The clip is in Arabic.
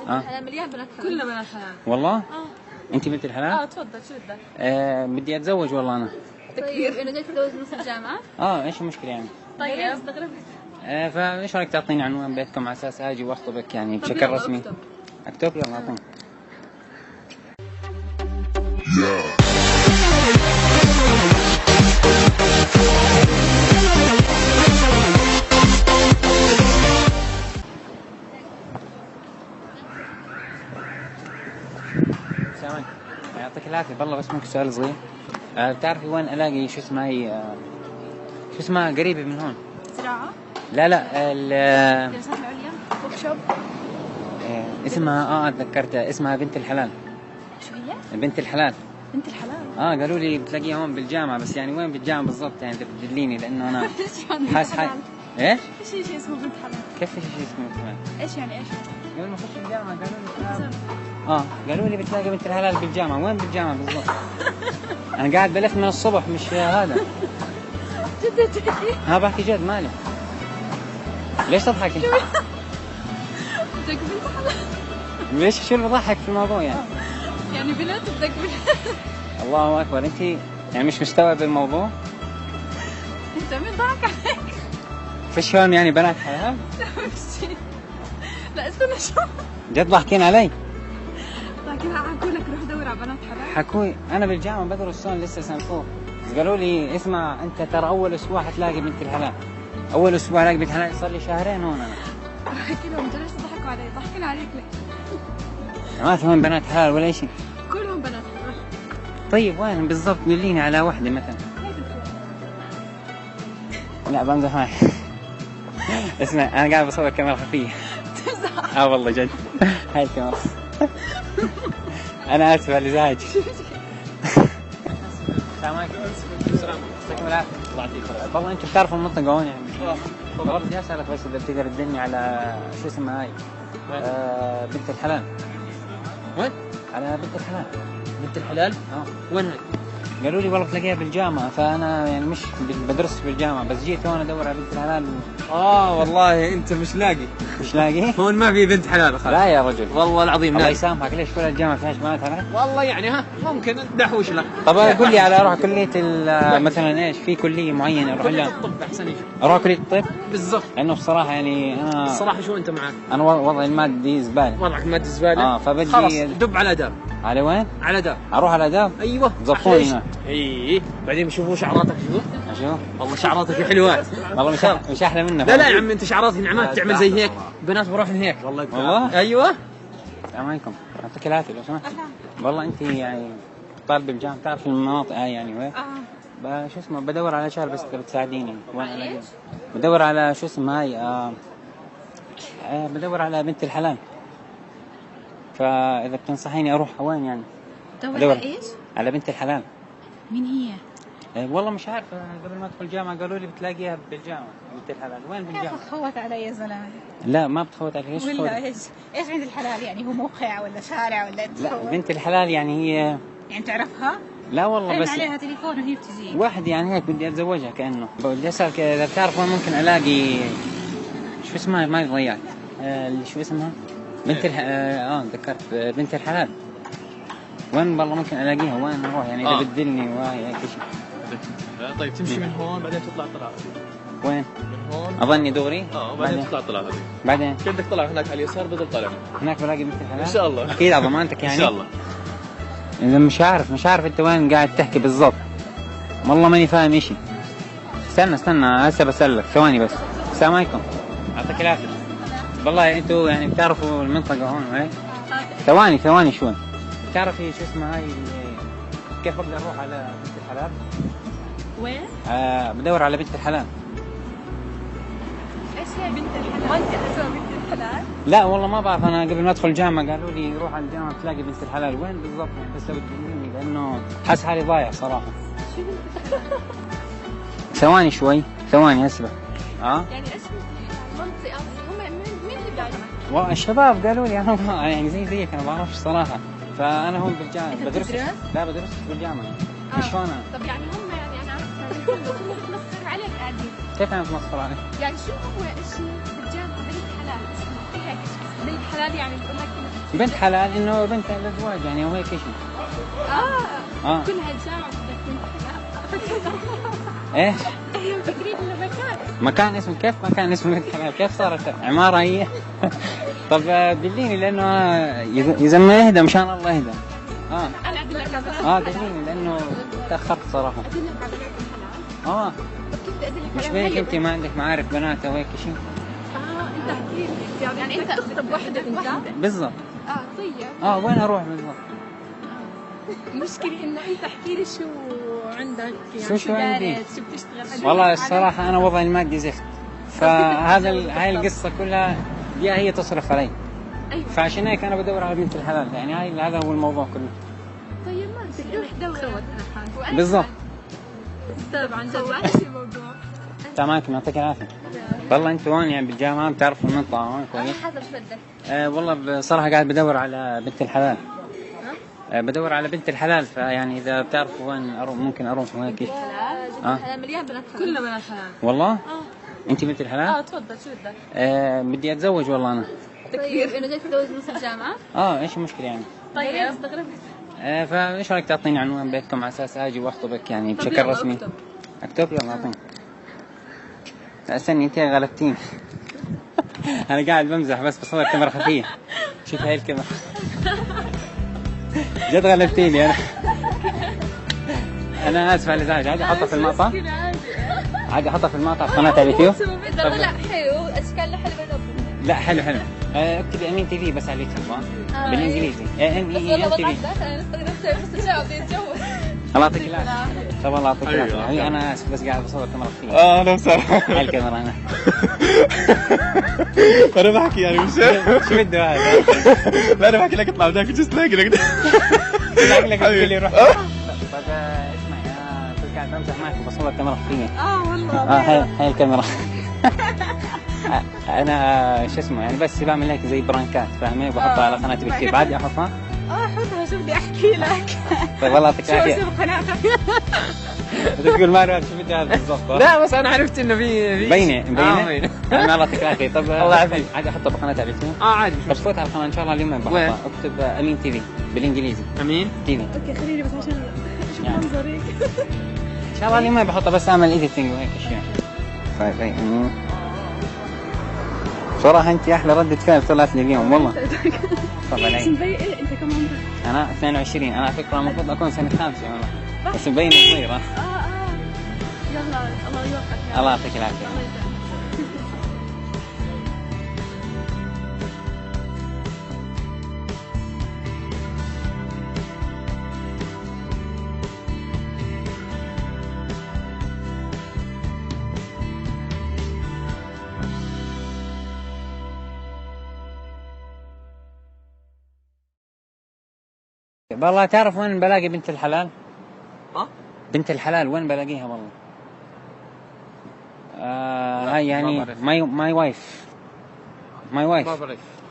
الحلال مليان بنات حلال. كلنا بنات حلال والله؟ انت بنت الحلال؟ تفضل شو بدك؟ بدي اتزوج والله انا. طيب انه جاي تتزوج نص الجامعة؟ ايش المشكلة يعني؟ طيب استغربت. فايش رايك تعطيني عنوان بيتكم على اساس اجي واخطبك يعني بشكل رسمي؟ اكتب يلا اعطيني. سامعك يعطيك العافية بالله، بس ممكن سؤال صغير. بتعرفي وين الاقي شو اسمها هي شو اسمها قريبة من هون؟ زراعة؟ لا الدراسات العليا؟ ورك شوب؟ اسمها اتذكرتها، اسمها بنت الحلال. شو هي؟ بنت الحلال. بنت الحلال؟ قالوا لي بتلاقيها هون بالجامعة، بس يعني وين بالجامعة بالضبط يعني تدليني لأنه أنا حاس حالي. إيش؟ ايش شيء اسمه بنت حلال؟ كيف في شيء اسمه بنت الحلال؟ ايش يعني ايش؟ قبل ما أخش الجامعة قالوا لي بتلاقي بنت الحلال بالجامعة، وين بالجامعة بالضبط؟ أنا قاعد بلف من الصبح مش هذا. جد تحكي؟ بحكي جد مالي. ليش تضحكي؟ بدك بنت حلال؟ ليش شو اللي بضحك في الموضوع يعني؟ يعني بنات بدك بنت. الله أكبر، أنت يعني مش مستوعب الموضوع؟ انت مين ضحك عليك؟ فيش هون يعني بنات حلال؟ لا استنى شو؟ جد ضاحكين علي؟ ضحكين حكوا لك روح دور على بنات حلال؟ حكوا أنا بالجامعة بدرس هون لسه سنة فوق، قالوا لي اسمع أنت ترى أول أسبوع حتلاقي بنت الحلال. أول أسبوع ألاقي بنت الحلال، صار لي شهرين هون أنا. احكي لهم انت ليش تضحكوا علي؟ ضحكين عليك ليه؟ ما في هون بنات حلال ولا شيء. كلهم بنات حلال. طيب وين بالضبط؟ دليني على وحدة مثلا. لا بمزح معك. اسمع أنا قاعد بصور كاميرا خفية. تمزح؟ والله جد. هاي الكاميرا. أنا آسف على الإزعاج. السلام عليكم. السلام. يعطيكم العافية. الله يعطيك. والله أنتم بتعرفوا المنطقة هون يعني. والله بدي أسألك بس إذا بتقدر تدلني على شو اسمها هاي. بنت الحلال. وين؟ على بنت الحلال. بنت الحلال؟ وين هاي؟ قالوا لي والله بتلاقيها بالجامعة، فأنا يعني مش بدرس بالجامعة، بس جيت هون أدور على بنت الحلال. والله أنت مش لاقي. مش لاقي؟ هون ما في بنت حلال خالص. لا يا رجل. والله العظيم الله يسامحك، ليش كل الجامعة فيهاش بنات حلال؟ والله يعني ممكن ندحوش لك. طب قول لي على أروح كلية مثلا إيش، في كلية معينة أروح كلية لها؟ الطب أحسن شيء. أروح كلية الطب؟ بالضبط. لأنه بصراحة يعني أنا الصراحة شو أنت معك؟ أنا وضعي المادي زبالة. وضعك مادي زبالة؟ فبدي خلاص دب على آداب. على وين؟ على آداب. أروح على آداب؟ أيوه. ضبطوني هناك. بعدين بيشوفوا شعراتك شو؟ والله شعراتك حلوات. والله مش أحلى منك. لا يا عم أنت شعراتك نعمات تعمل زي هيك، بنات بروحن هيك. والله؟ أيوه. السلام عليكم. يعطيك العافية لو سمحت. والله أنت يعني طالب بالجامعة، بتعرف المناطق هاي يعني وين؟ شو اسمه بدور على شغل بس بتساعديني. وين ألاقي؟ بدور على شو اسمه هاي بدور على بنت الحلال. فإذا بتنصحيني أروح وين يعني؟ دور على ايش؟ على بنت الحلال. مين هي؟ والله مش عارف، قبل ما أدخل الجامعة قالوا لي بتلاقيها بالجامعة بنت الحلال. وين بالجامعة؟ كيف تخوت علي يا زلمة؟ لا ما بتخوت عليك. ولا ايش بنت الحلال يعني؟ هو موقع ولا شارع ولا انت؟ لا بنت الحلال يعني هي يعني تعرفها؟ لا والله بس عليها تليفون وهي بتجي واحد يعني هيك بدي اتزوجها كأنه. بدي اسالك اذا بتعرف وين ممكن الاقي شو اسمها، ما ضيعت شو اسمها بنت ذكرت بنت الحلال. وين والله ممكن الاقيها؟ وين اروح يعني اذا بتدلني وهي هيك شيء؟ طيب تمشي من هون بعدين تطلع طلعة. وين؟ من هون اظني دوري. بعدين تطلع طلعة هذه. بعدين كيف بدك تطلع هناك على اليسار بدل طالع هناك بلاقي بنت الحلال ان شاء الله. اكيد على ضمانتك يعني. ان شاء الله. اذا مش عارف انت وين قاعد تحكي بالضبط، والله ماني فاهم اشي. استنى هسه بسألك ثواني بس. السلام عليكم. يعطيك العافية. والله انتوا يعني بتعرفوا المنطقة هون وهيك؟ ثواني شوي. بتعرفي شو اسمها هاي كيف اقدر اروح على بنت الحلال؟ وين؟ بدور على بنت الحلال. ايش هي بنت الحلال؟ وانت اسمها بنت الحلال؟ لا والله ما بعرف، انا قبل ما ادخل الجامعة قالوا لي روح على الجامعة تلاقي بنت الحلال. وين بالضبط يعني؟ بس لو تدلني لانه حاسس حالي ضايع صراحة. ثواني شوي هسه. يعني ايش منطقة هم مين اللي بيعلمك؟ والله الشباب قالوا لي انا يعني زيك انا ما بعرفش صراحة. فانا هون بالجامعة بدرس. لا بدرس بالجامعة يعني. مش هون. طب يعني هم يعني انا عرفت متمسخر عليك قاعدين. كيف انا متمسخر عليك؟ يعني شو هو الشيء بالجامعة بنت حلال اسمه هيك؟ بنت حلال يعني بقول لك بنت حلال انه بنت الازواج يعني او هيك شيء. كلها الجامعة بدك بنت حلال. ايش؟ ايوه فكرين انه مكان. مكان اسمه كيف مكان اسمه بنت حلال؟ كيف صارت عمارة هي؟ طب دليني لانه اذا ما يهدى مشان الله يهدى. انا ادلك على دليني لانه تاخرت صراحة. ادلك على بنت حلال. كيف بدي ادلك مش عليها؟ بيك انت ما عندك معارف بنات او هيك شيء؟ انت احكي لي يعني انت تخطب وحدة انت؟ بالضبط. طيب. وين اروح بالضبط؟ المشكلة انه انت احكي لي شو عندك شو عندي؟ دارس شو بتشتغل. والله الصراحة أنا وضعي المادي زفت، فهذا هاي القصة كلها يا هي تصرف علي. ايوه. فعشان هيك أنا بدور على بنت الحلال، يعني هذا هو الموضوع كله. طيب ما بدك روح دور. بالضبط. طبعا جد ايش الموضوع؟ تمام يعطيك العافية. والله أنتوا هون يعني بالجامعة بتعرفوا المنطقة هون كويس؟ حسب شو بدك. والله بصراحة قاعد بدور على بنت الحلال. بدور على بنت الحلال، فيعني إذا بتعرفوا وين ممكن أروح وهيك. حلال مليان بنات حلال. كلنا بنات حلال. والله؟ أنت بنت الحلال؟ تفضل شو بدك؟ بدي أتزوج والله أنا. طيب انه جاي تتجوز نص الجامعة؟ إيش المشكلة يعني؟ طيب استغربت. فايش رايك تعطيني عنوان بيتكم على اساس اجي واخطبك يعني بشكل رسمي؟ اكتب يلا اعطيني. لا استني انت غلبتيني. انا قاعد بمزح بس بصور كاميرا خفيه. شوف هاي الكاميرا. جد غلبتيني انا اسف على الازعاج. عادي احطها في المقطع. عادي احطها في المقطع في قناه اليوتيوب. لا حلو اشكال حلوه. لا حلو اكتبي امين تي في بس على اليوتيوب بالانجليزي ام تي في. الله يعطيك العافيه. طب الله يعطيك العافيه. انا اسف بس قاعد بصور كاميرا خفيه. اهلا وسهلا. هاي الكاميرا انا. انا بحكي يعني مش شو بده هذا؟ لا انا بحكي لك اطلع بدك جست لاقي لك لك تقول لي روح. طب اسمعي انا كنت قاعد بمزح معك وبصور كاميرا خفيه. والله. هاي الكاميرا. انا شو اسمه يعني بس بعمل هيك زي برانكات فاهمه وبحطها على قناتي بالكيف. عادي احطها؟ حطها. شو بدي احكي لك؟ طيب والله يعطيك العافيه. شو قناتك؟ تقول ما عرفت شو بدي هذا بالضبط. لا بس انا عرفت انه في بينه بينه. الله يعطيك العافيه. طب الله يعافيك. عادي احطها بقناه اليوتيوب؟ عادي. طب فوت على القناه ان شاء الله اليوم وين؟ بحطها. اكتب امين تي في بالانجليزي. امين تي في. اوكي خليني بس عشان يعني. منظرك. ان شاء الله اليوم بحطها بس اعمل ايديتنج وهيك اشياء. طيب صراحة انت احلى ردة فعل طلعت لي اليوم والله. تفضل بس مبين انت كم عمرك؟ انا 22. انا على فكرة المفروض اكون سنة 5 والله بس مبين صغير. يلا الله يوفقك. الله يعطيك العافية. والله تعرف وين بلاقي بنت الحلال؟ بنت الحلال وين بلاقيها والله؟ هاي يعني ماي وايف. ما بعرف.